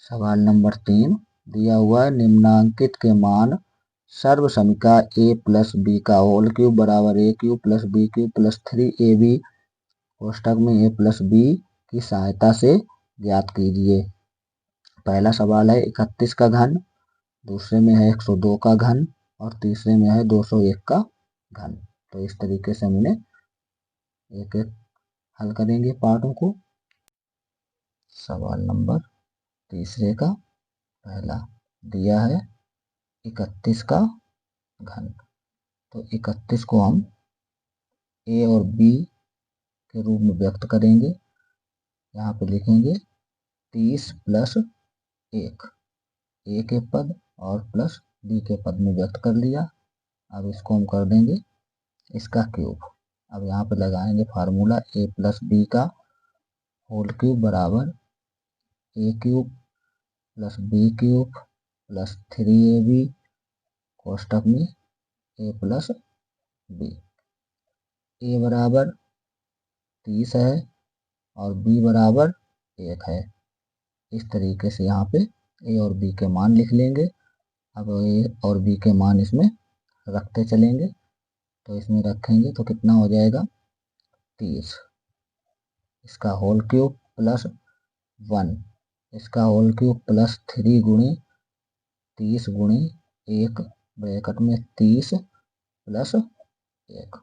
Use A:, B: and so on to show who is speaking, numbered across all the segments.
A: सवाल नंबर 3 दिया हुआ है निम्नांकित के मान सर्व समीका a प्लस बी का होल क्यूब बराबर a cube plus B cube plus 3ab कोष्टक में a प्लस बी की सहायता से ज्ञात कीजिए। पहला सवाल है 31 का घन, दूसरे में है 102 का घन और तीसरे में है 201 का घन। तो इस तरीके से हम इन्हें एक एक हल करेंगे पार्टों को। सवाल नंबर तीसरे का पहला दिया है 31 का घन, तो 31 को हम a और b के रूप में व्यक्त करेंगे। यहाँ पे लिखेंगे 30 प्लस 1 a के पद और प्लस b के पद में व्यक्त कर लिया। अब इसको हम कर देंगे इसका क्यूब। अब यहाँ पे लगाएंगे फार्मूला a प्लस बी का होल क्यूब बराबर a cube plus B cube plus 3ab कोष्टक में a प्लस बी। a बराबर 30 है और b बराबर 1 है। इस तरीके से यहाँ पे a और b के मान लिख लेंगे। अब a और b के मान इसमें रखते चलेंगे, तो इसमें रखेंगे तो कितना हो जाएगा 30, इसका होल क्यूब प्लस 1 इसका होल क्यूब प्लस 3 गुणे 30 गुणे 1 ब्रैकेट में 30 प्लस 1।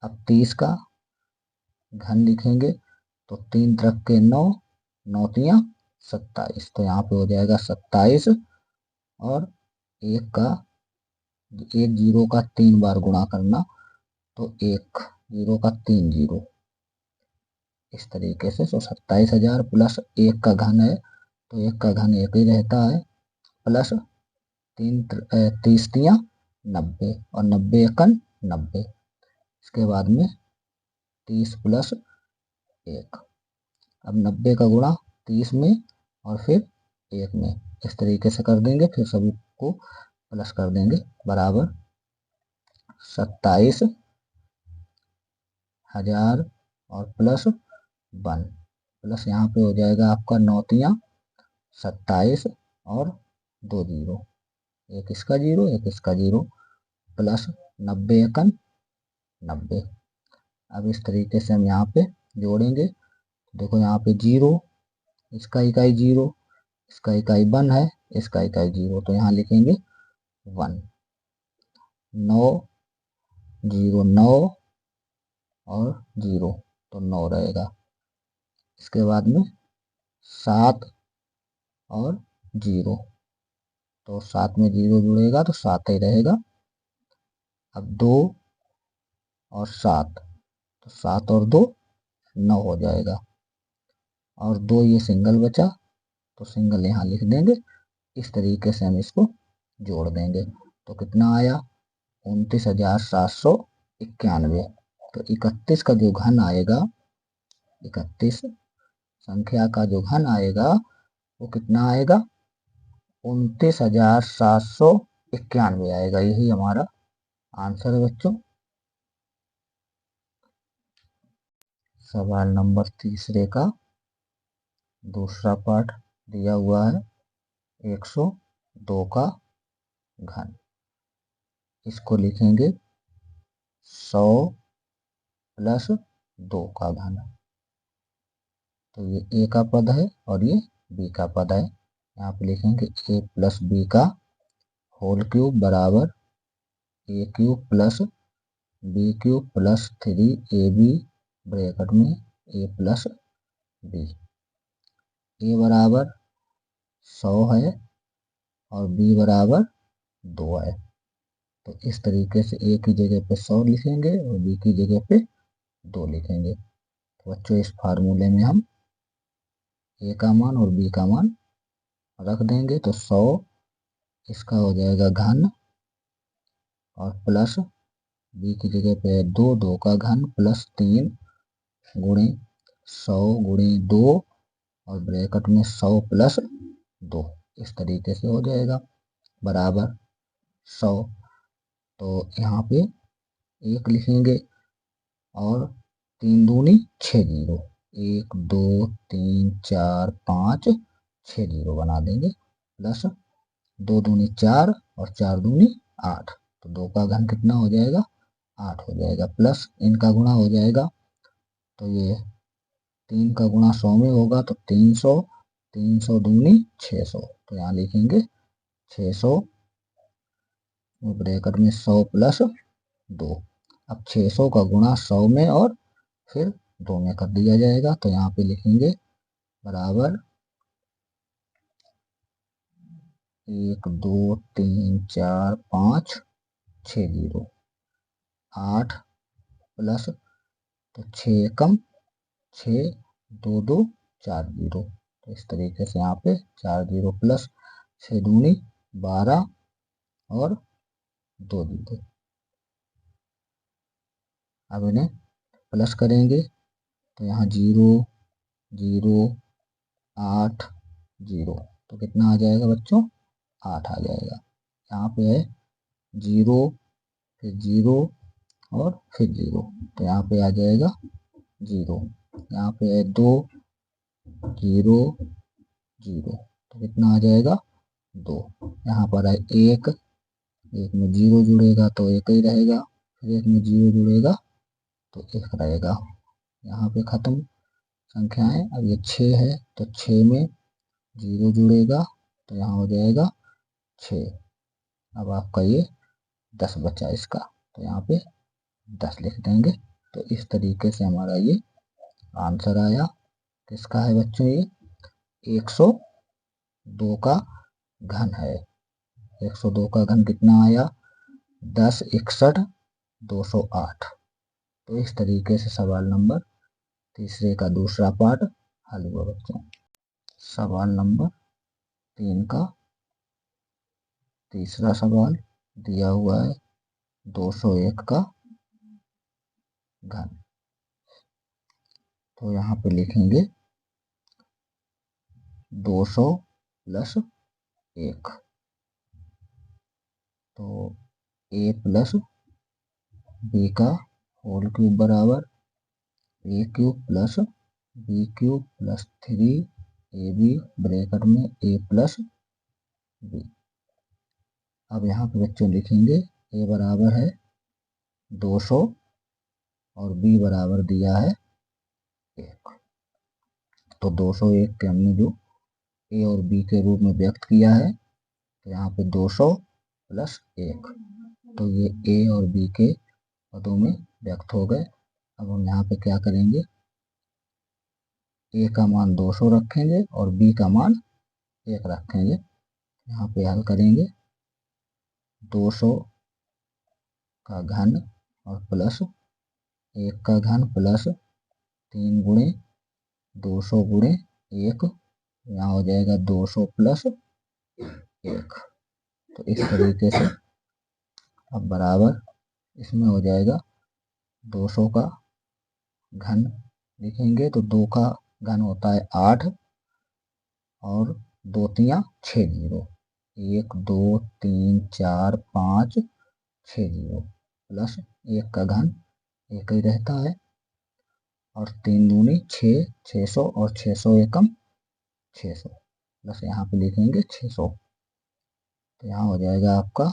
A: अब 30 का घन लिखेंगे तो 3 तरफ के 9, 9 तियां 27, तो यहाँ पे हो जाएगा 27 और एक जीरो का 3 बार गुणा करना तो एक जीरो का 3 जीरो। इस तरीके से 27,000 प्लस 1 का घन है तो 1 का घन 1 ही रहता है प्लस 30 तियां 90 और 90 एकन 90। इसके बाद में 30 प्लस 1। अब 90 का गुणा 30 में और फिर 1 में, इस तरीके से कर देंगे। फिर सभी को प्लस कर देंगे बराबर 27,000 और प्लस 1 प्लस यहाँ पे हो जाएगा आपका 9 तियां 27 और 2 जीरो, एक इसका जीरो एक इसका जीरो प्लस 90 एकन 90। अब इस तरीके से हम यहाँ पे जोड़ेंगे। देखो यहाँ पे जीरो, इसका इकाई जीरो, इसका इकाई 1 है, इसका इकाई 0, तो यहाँ लिखेंगे 1। 9 0 9 और 0 तो 9 रहेगा। इसके बाद में 7 और 0 तो 7 में 0 जुड़ेगा तो 7 ही रहेगा। अब 2 और 7 तो 7 और 2 9 हो जाएगा और 2 ये सिंगल बचा तो सिंगल यहाँ लिख देंगे। इस तरीके से हम इसको जोड़ देंगे तो कितना आया 29,791। तो 31 का जो घन आएगा, 31 संख्या का जो घन आएगा वो कितना आएगा 29,791 आएगा। यही हमारा आंसर है बच्चों। सवाल नंबर तीसरे का दूसरा पार्ट दिया हुआ है 102 का घन। इसको लिखेंगे 100 प्लस 2 का घन। तो ये a का पद है और ये b का पद है। यहाँ पे लिखेंगे a प्लस b का होल क्यूब बराबर a cube plus b cube plus 3ab bracket में a प्लस b। a बराबर 100 है और b बराबर 2 है। तो इस तरीके से a की जगह पे 100 लिखेंगे और b की जगह पे 2 लिखेंगे। तो बच्चों इस फार्मूले में हम a का मान और b का मान रख देंगे तो 100 इसका हो जाएगा घन और प्लस b की जगह पे 2, 2 का घन प्लस 3 गुणे 100 गुणे 2 और ब्रैकेट में 100 प्लस 2। इस तरीके से हो जाएगा बराबर 100। तो यहाँ पे 1 लिखेंगे और 3 दूनी 6 जीरो, 1 2 3 4 5 6 जीरो बना देंगे, प्लस 2 दूनी 4 और 4 दूनी 8, तो 2 का घन कितना हो जाएगा, 8 हो जाएगा, प्लस इनका गुणा हो जाएगा, तो ये 3 का गुणा 100 में होगा तो 300, 300 दूनी 600, तो यहाँ लिखेंगे 600 ब्रैकेट में 100 प्लस 2। अब 600 का गुणा 100 में और फिर 2 में कर दिया जाएगा, तो यहाँ पे लिखेंगे बराबर 1 2 3 4 5 6 जीरो, 8 प्लस तो 6 एकम 6 2 2 4 जीरो, तो इस तरीके से यहाँ पे 4 जीरो प्लस 6 दूनी 12 और 2 जीरो। अब इन्हें प्लस करेंगे तो यहाँ 0 0 8 जीरो, तो कितना आ जाएगा बच्चों, 8 आ जाएगा। यहाँ पे है 0 फिर 0 और फिर 0, तो यहाँ पे आ जाएगा 0। यहाँ पे है 2 0 0, तो कितना आ जाएगा 2। यहाँ पर है 1, एक में 0 जुड़ेगा तो 1 ही रहेगा, फिर एक में 0 जुड़ेगा तो 1 रहेगा। यहाँ पे खत्म संख्याएं। अब ये 6 है तो 6 में 0 जुड़ेगा तो यहाँ हो जाएगा 6। अब आपका ये 10 बचा इसका, तो यहाँ पे 10 लिख देंगे। तो इस तरीके से हमारा ये आंसर आया। किसका है बच्चों, ये 102 का घन है। 102 का घन कितना आया, 10 61 208। तो इस तरीके से सवाल नंबर तीसरे का दूसरा पार्ट हल हुआ बच्चों। सवाल नंबर 3 का तीसरा सवाल दिया हुआ है 201 का घन। तो यहाँ पे लिखेंगे 200 प्लस 1, तो a प्लस बी का होल क्यूब बराबर a cube plus B cube plus 3ab bracket में a प्लस बी। अब यहाँ पे बच्चों लिखेंगे a बराबर है 200 और b बराबर दिया है 1, तो 201 के हमने जो a और b के रूप में व्यक्त किया है, तो यहाँ पे 200 प्लस 1, तो ये a और b के पदों में व्यक्त हो गए। अब हम यहाँ पे क्या करेंगे, a का मान 200 रखेंगे और b का मान 1 रखेंगे। यहाँ पे हल करेंगे 200 का घन और प्लस 1 का घन प्लस 3 गुणे 200 गुणे 1, यहाँ हो जाएगा 200 प्लस 1। तो इस तरीके से अब बराबर इसमें हो जाएगा 200 का घन लिखेंगे तो 2 का घन होता है 8 और 2 तियाँ 6 जीरो, 1 2 3 4 5 6 जीरो, प्लस 1 का घन 1 ही रहता है और 3 दूनी 6, 600 और 600 एकम 600, प्लस यहाँ पे लिखेंगे 600, तो यहाँ हो जाएगा आपका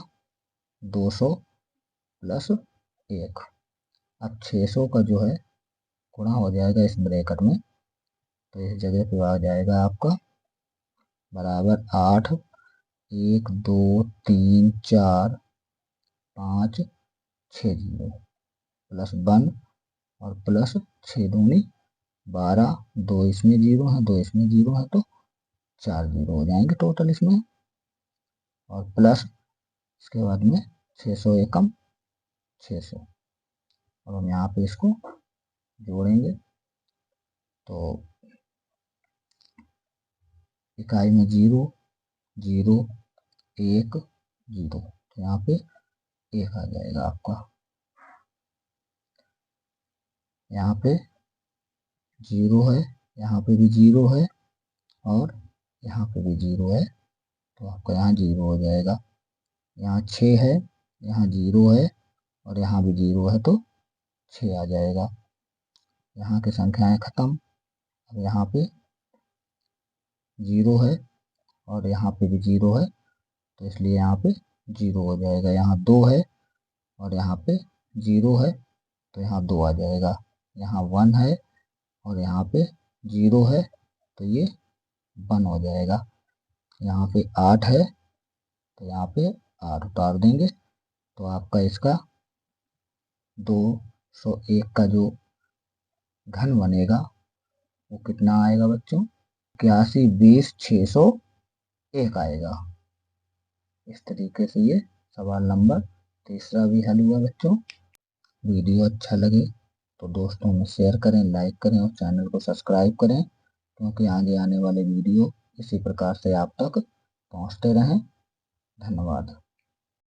A: 200 प्लस 1। अब 600 का जो है गुणा हो जाएगा इस ब्रैकेट में, तो इस जगह पे आ जाएगा आपका बराबर 8 1 2 3 4 5 6 जीरो, प्लस 1 और प्लस 6 दूनी 12, 2 इसमें जीरो है 2 इसमें जीरो है तो 4 जीरो हो जाएंगे टोटल इसमें, और प्लस इसके बाद में 600 एकम 600, और हम यहाँ पे इसको जोड़ेंगे तो इकाई में 0 0 1 0, तो यहाँ पे 1 आ जाएगा आपका। यहाँ पे 0 है, यहाँ पे भी 0 है और यहाँ पे भी 0 है, तो आपका यहाँ 0 हो जाएगा। यहाँ 6 है, यहाँ 0 है और यहाँ भी 0 है तो 6 आ जाएगा। यहाँ की संख्याएं खत्म। अब यहाँ पे जीरो है और यहाँ पे भी जीरो है, तो इसलिए यहाँ पे जीरो हो जाएगा। यहाँ 2 है और यहाँ पे जीरो है, तो यहाँ 2 आ जाएगा। यहाँ 1 है और यहाँ पे जीरो है, तो ये 1 हो जाएगा। यहाँ पे 8 है, तो यहाँ पे 8 उतार देंगे, तो आपका इसका 201 का जो घन बनेगा वो कितना आएगा बच्चों? 81, 20, 601 आएगा। इस तरीके से ये सवाल नंबर तीसरा भी हल हुआ बच्चों। वीडियो अच्छा लगे तो दोस्तों में शेयर करें, लाइक करें और चैनल को सब्सक्राइब करें, क्योंकि आगे आने वाले वीडियो इसी प्रकार से आप तक पहुंचते रहें। धन्यवाद।